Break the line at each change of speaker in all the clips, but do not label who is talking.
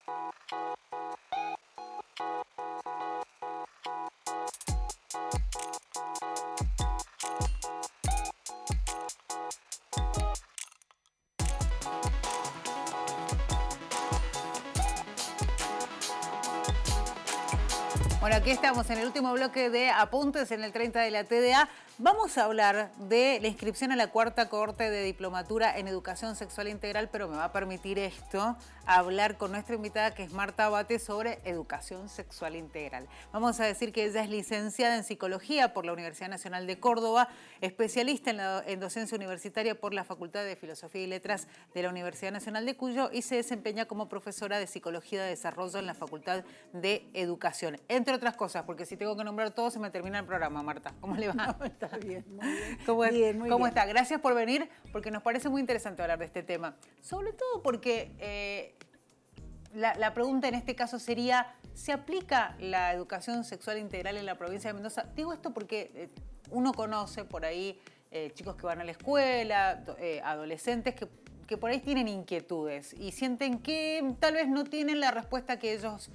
Bueno, aquí estamos en el último bloque de Apuntes en el 30 de la TDA. Vamos a hablar de la inscripción a la cuarta cohorte de diplomatura en Educación Sexual Integral, pero me va a permitir esto hablar con nuestra invitada, que es Marta Abate, sobre Educación Sexual Integral. Vamos a decir que ella es licenciada en Psicología por la Universidad Nacional de Córdoba, especialista en docencia universitaria por la Facultad de Filosofía y Letras de la Universidad Nacional de Cuyo, y se desempeña como profesora de Psicología de Desarrollo en la Facultad de Educación, entre otras cosas, porque si tengo que nombrar todo se me termina el programa. Marta, ¿cómo le va?
Está bien, muy bien.
¿Cómo está? Gracias por venir, porque nos parece muy interesante hablar de este tema. Sobre todo porque la pregunta en este caso sería, ¿se aplica la educación sexual integral en la provincia de Mendoza? Digo esto porque uno conoce por ahí chicos que van a la escuela, adolescentes que por ahí tienen inquietudes y sienten que tal vez no tienen la respuesta que ellos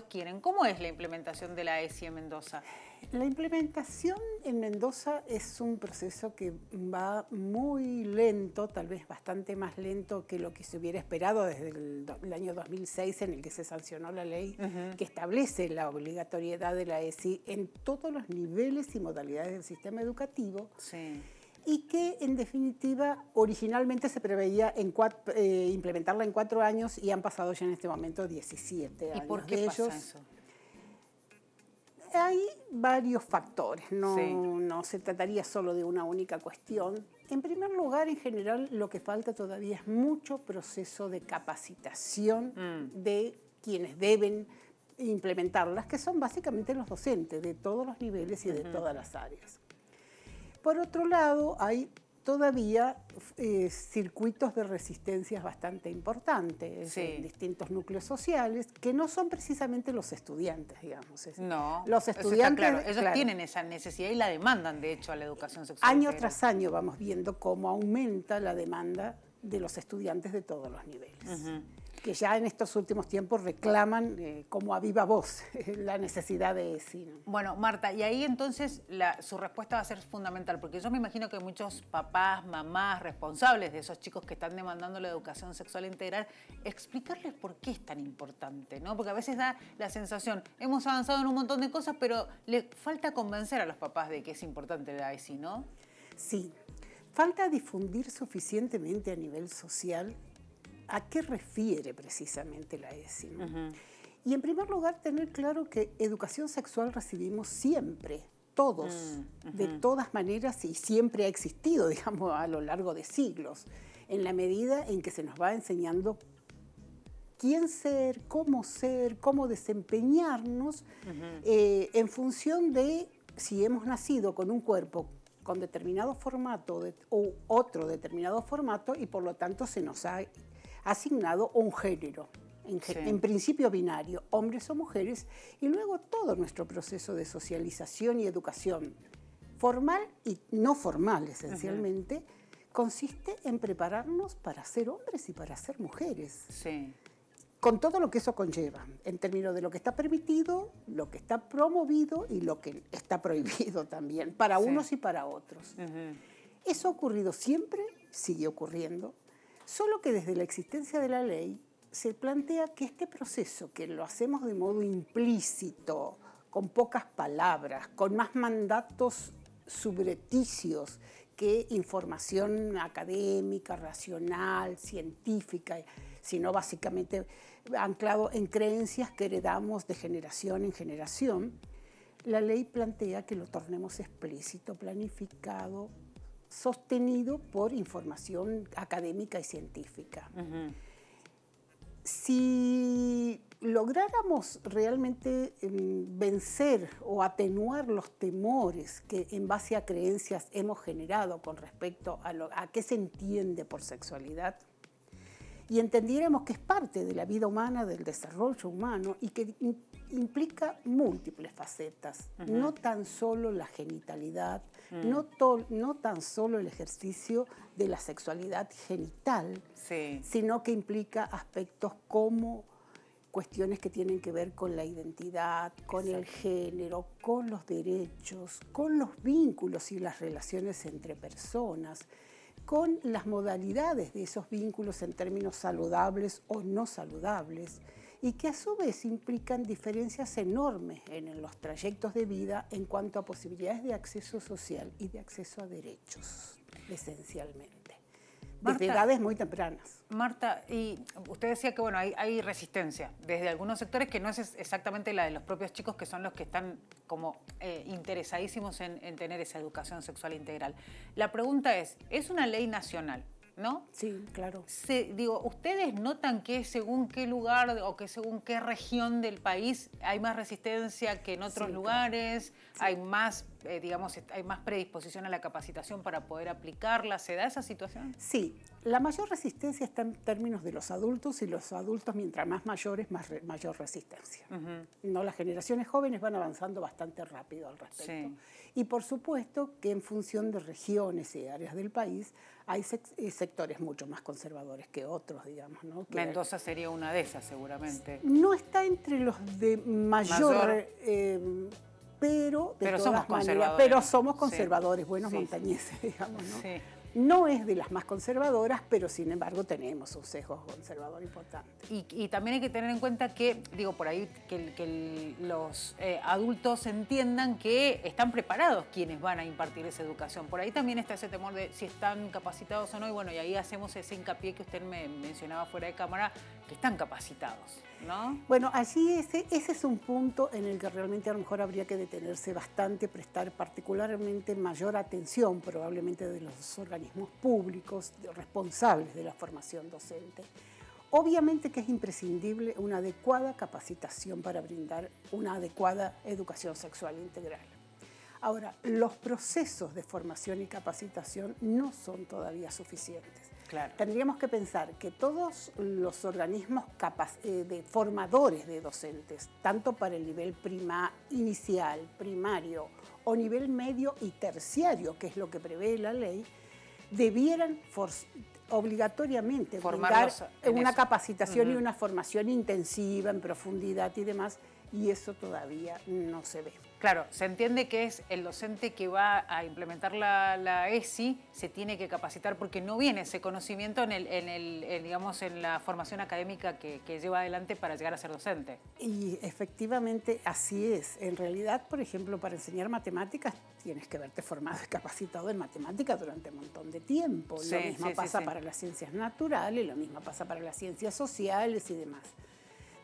quieren. ¿Cómo es la implementación de la ESI en Mendoza?
La implementación en Mendoza es un proceso que va muy lento, tal vez bastante más lento que lo que se hubiera esperado desde el año 2006, en el que se sancionó la ley que establece la obligatoriedad de la ESI en todos los niveles y modalidades del sistema educativo.
Sí.
Y que, en definitiva, originalmente se preveía implementarla en 4 años y han pasado ya en este momento 17 años.
¿Y por qué pasa eso?
Hay varios factores, no se trataría solo de una única cuestión. En primer lugar, en general, lo que falta todavía es mucho proceso de capacitación de quienes deben implementarlas, que son básicamente los docentes de todos los niveles y de todas las áreas. Por otro lado, hay todavía circuitos de resistencias bastante importantes en distintos núcleos sociales, que no son precisamente los estudiantes, digamos.
No,
los estudiantes,
eso está claro. Ellos tienen esa necesidad y la demandan, de hecho, a la educación sexual
año
integral.
tras año vamos viendo cómo aumenta la demanda de los estudiantes de todos los niveles. Que ya en estos últimos tiempos reclaman como a viva voz la necesidad de ESI, ¿no?
Bueno, Marta, y ahí entonces su respuesta va a ser fundamental, porque yo me imagino que muchos papás, mamás, responsables de esos chicos que están demandando la educación sexual integral, explicarles por qué es tan importante, ¿no? Porque a veces da la sensación, hemos avanzado en un montón de cosas, pero le falta convencer a los papás de que es importante la ESI, ¿no?
Sí, falta difundir suficientemente a nivel social a qué refiere precisamente la ESI, ¿no? Y en primer lugar, tener claro que educación sexual recibimos siempre, todos, de todas maneras, y siempre ha existido, digamos, a lo largo de siglos, en la medida en que se nos va enseñando quién ser, cómo desempeñarnos, en función de si hemos nacido con un cuerpo con determinado formato o otro determinado formato, y por lo tanto se nos ha asignado un género, en principio binario, hombres o mujeres, y luego todo nuestro proceso de socialización y educación, formal y no formal esencialmente, consiste en prepararnos para ser hombres y para ser mujeres.
Sí.
Con todo lo que eso conlleva, en términos de lo que está permitido, lo que está promovido y lo que está prohibido también, para unos y para otros. Eso ha ocurrido siempre, sigue ocurriendo, solo que desde la existencia de la ley se plantea que este proceso, que lo hacemos de modo implícito, con pocas palabras, con más mandatos subrepticios que información académica, racional, científica, sino básicamente anclado en creencias que heredamos de generación en generación, la ley plantea que lo tornemos explícito, planificado, sostenido por información académica y científica. Si lográramos realmente vencer o atenuar los temores que en base a creencias hemos generado con respecto a qué se entiende por sexualidad, y entendiéramos que es parte de la vida humana, del desarrollo humano, y que implica múltiples facetas, no tan solo la genitalidad, no tan solo el ejercicio de la sexualidad genital, sino que implica aspectos como cuestiones que tienen que ver con la identidad, con el género, con los derechos, con los vínculos y las relaciones entre personas, con las modalidades de esos vínculos en términos saludables o no saludables, y que a su vez implican diferencias enormes en los trayectos de vida en cuanto a posibilidades de acceso social y de acceso a derechos, esencialmente, desde edades muy tempranas.
Marta, y usted decía que bueno, hay resistencia desde algunos sectores que no es exactamente la de los propios chicos, que son los que están como interesadísimos en tener esa educación sexual integral. La pregunta es una ley nacional, ¿no?
Sí, claro.
Digo, ¿ustedes notan que según qué lugar o que según qué región del país hay más resistencia que en otros lugares? Claro. Sí. Hay más, digamos, hay más predisposición a la capacitación para poder aplicarla. ¿Se da esa situación?
Sí, la mayor resistencia está en términos de los adultos, y los adultos, mientras más mayores, mayor resistencia. No, las generaciones jóvenes van avanzando bastante rápido al respecto. Sí. Y por supuesto que en función de regiones y áreas del país hay sectores mucho más conservadores que otros, digamos, ¿no? Que
Mendoza sería una de esas, seguramente.
No está entre los de mayor pero de todas maneras, pero somos conservadores, sí. Buenos montañeses, digamos, ¿no? Sí. No es de las más conservadoras, pero sin embargo tenemos un sesgo conservador importante.
Y también hay que tener en cuenta que, digo, por ahí, que los adultos entiendan que están preparados quienes van a impartir esa educación. Por ahí también está ese temor de si están capacitados o no, y bueno, y ahí hacemos ese hincapié que usted me mencionaba fuera de cámara, que están capacitados, ¿no?
Bueno, allí ese es un punto en el que realmente a lo mejor habría que detenerse bastante, prestar particularmente mayor atención probablemente de los organismos públicos responsables de la formación docente. Obviamente que es imprescindible una adecuada capacitación para brindar una adecuada educación sexual integral. Ahora, los procesos de formación y capacitación no son todavía suficientes.
Claro.
Tendríamos que pensar que todos los organismos de formadores de docentes, tanto para el nivel inicial, primario, o nivel medio y terciario, que es lo que prevé la ley, debieran obligatoriamente brindar una capacitación y una formación intensiva, en profundidad y demás, y eso todavía no se ve.
Claro, se entiende que es el docente que va a implementar la ESI, se tiene que capacitar porque no viene ese conocimiento digamos, en la formación académica que lleva adelante para llegar a ser docente.
Y efectivamente así es. En realidad, por ejemplo, para enseñar matemáticas tienes que verte formado y capacitado en matemáticas durante un montón de tiempo.
Sí,
lo mismo pasa para las ciencias naturales, lo mismo pasa para las ciencias sociales y demás.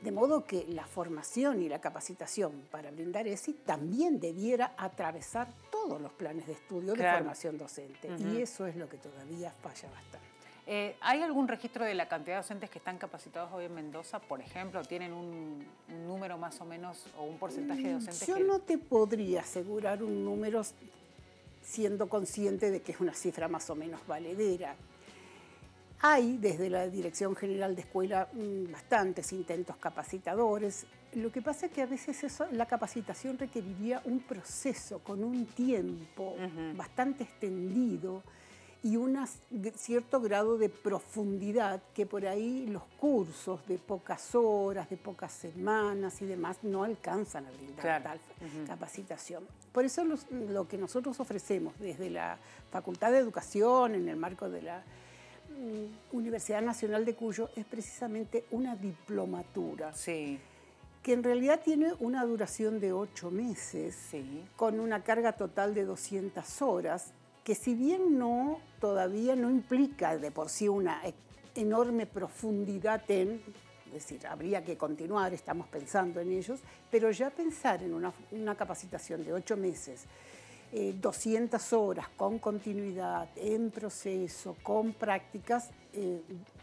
De modo que la formación y la capacitación para brindar ESI también debiera atravesar todos los planes de estudio de formación docente. Y eso es lo que todavía falla bastante.
¿Hay algún registro de la cantidad de docentes que están capacitados hoy en Mendoza, por ejemplo? ¿Tienen un número más o menos o un porcentaje de docentes?
Yo no te podría asegurar un número siendo consciente de que es una cifra más o menos valedera. Hay desde la Dirección General de Escuela bastantes intentos capacitadores. Lo que pasa es que a veces la capacitación requeriría un proceso con un tiempo bastante extendido y un cierto grado de profundidad que por ahí los cursos de pocas horas, de pocas semanas y demás no alcanzan a brindar tal capacitación. Por eso lo que nosotros ofrecemos desde la Facultad de Educación en el marco de la Universidad Nacional de Cuyo es precisamente una diplomatura, que en realidad tiene una duración de 8 meses, con una carga total de 200 horas, que si bien todavía no implica de por sí una enorme profundidad es decir, habría que continuar, estamos pensando en ellos, pero ya pensar en una capacitación de 8 meses, 200 horas con continuidad, en proceso, con prácticas,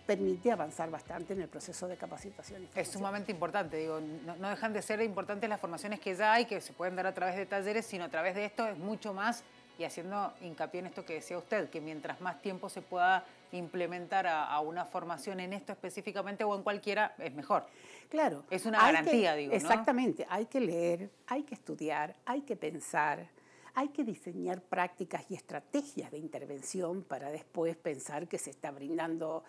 permite avanzar bastante en el proceso de capacitación y formación.
Es sumamente importante, digo, no dejan de ser importantes las formaciones que ya hay, que se pueden dar a través de talleres, sino a través de esto es mucho más, y haciendo hincapié en esto que decía usted, que mientras más tiempo se pueda implementar a una formación en esto específicamente o en cualquiera, es mejor.
Claro.
Es una garantía, digo, ¿no?
Exactamente, hay que leer, hay que estudiar, hay que pensar. hay que diseñar prácticas y estrategias de intervención para después pensar que se está brindando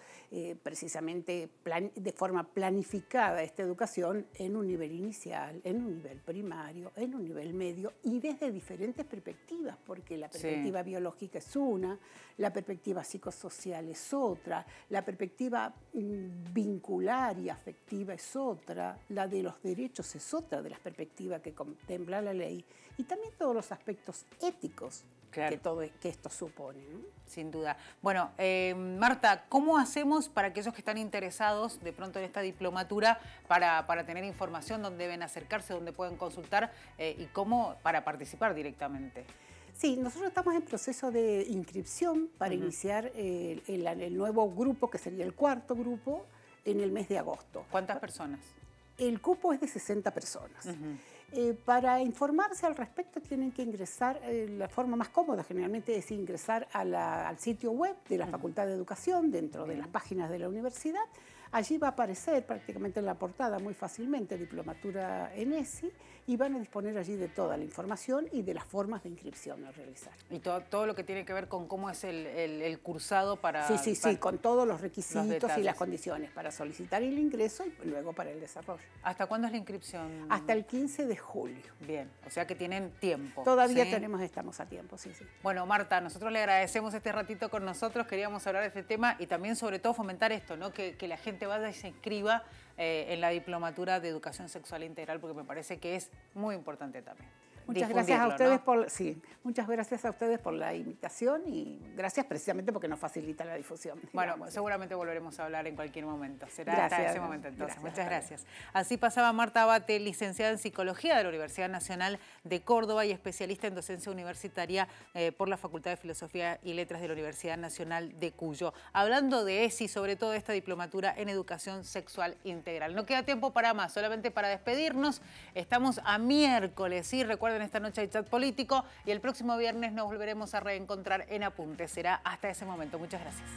precisamente de forma planificada esta educación en un nivel inicial, en un nivel primario, en un nivel medio y desde diferentes perspectivas, porque la perspectiva biológica es una, la perspectiva psicosocial es otra, la perspectiva vincular y afectiva es otra, la de los derechos es otra de las perspectivas que contempla la ley y también todos los aspectos éticos que esto supone, ¿no?
Sin duda. Bueno, Marta, ¿cómo hacemos para aquellos que están interesados de pronto en esta diplomatura para tener información, dónde deben acercarse, dónde pueden consultar y cómo para participar directamente?
Sí, nosotros estamos en proceso de inscripción para iniciar el nuevo grupo, que sería el cuarto grupo, en el mes de agosto.
¿Cuántas personas?
El cupo es de 60 personas. Para informarse al respecto tienen que ingresar, la forma más cómoda generalmente es ingresar al sitio web de la Facultad de Educación, dentro de las páginas de la universidad. Allí va a aparecer prácticamente en la portada muy fácilmente Diplomatura en ESI y van a disponer allí de toda la información y de las formas de inscripción a realizar.
Y todo lo que tiene que ver con cómo es el cursado para...
Sí, con todos los requisitos y las condiciones para solicitar el ingreso y luego para el desarrollo.
¿Hasta cuándo es la inscripción?
Hasta el 15 de julio.
Bien, o sea que tienen tiempo.
Todavía estamos a tiempo, sí.
Bueno, Marta, nosotros le agradecemos este ratito con nosotros, queríamos hablar de este tema y también sobre todo fomentar esto, ¿no? Que la gente vaya y se inscriba en la diplomatura de educación sexual integral, porque me parece que es muy importante también.
Muchas gracias a ustedes, ¿no? Muchas gracias a ustedes por la invitación y gracias precisamente porque nos facilita la difusión.
Bueno, seguramente volveremos a hablar en cualquier momento. Será hasta ese momento entonces. Muchas gracias. Así pasaba Marta Abate, licenciada en Psicología de la Universidad Nacional de Córdoba y especialista en docencia universitaria por la Facultad de Filosofía y Letras de la Universidad Nacional de Cuyo. Hablando de ESI, sobre todo de esta diplomatura en educación sexual integral. No queda tiempo para más, solamente para despedirnos. Estamos a miércoles, ¿sí? Recuerden esta noche de chat político y el próximo viernes nos volveremos a reencontrar en Apuntes. Será hasta ese momento. Muchas gracias.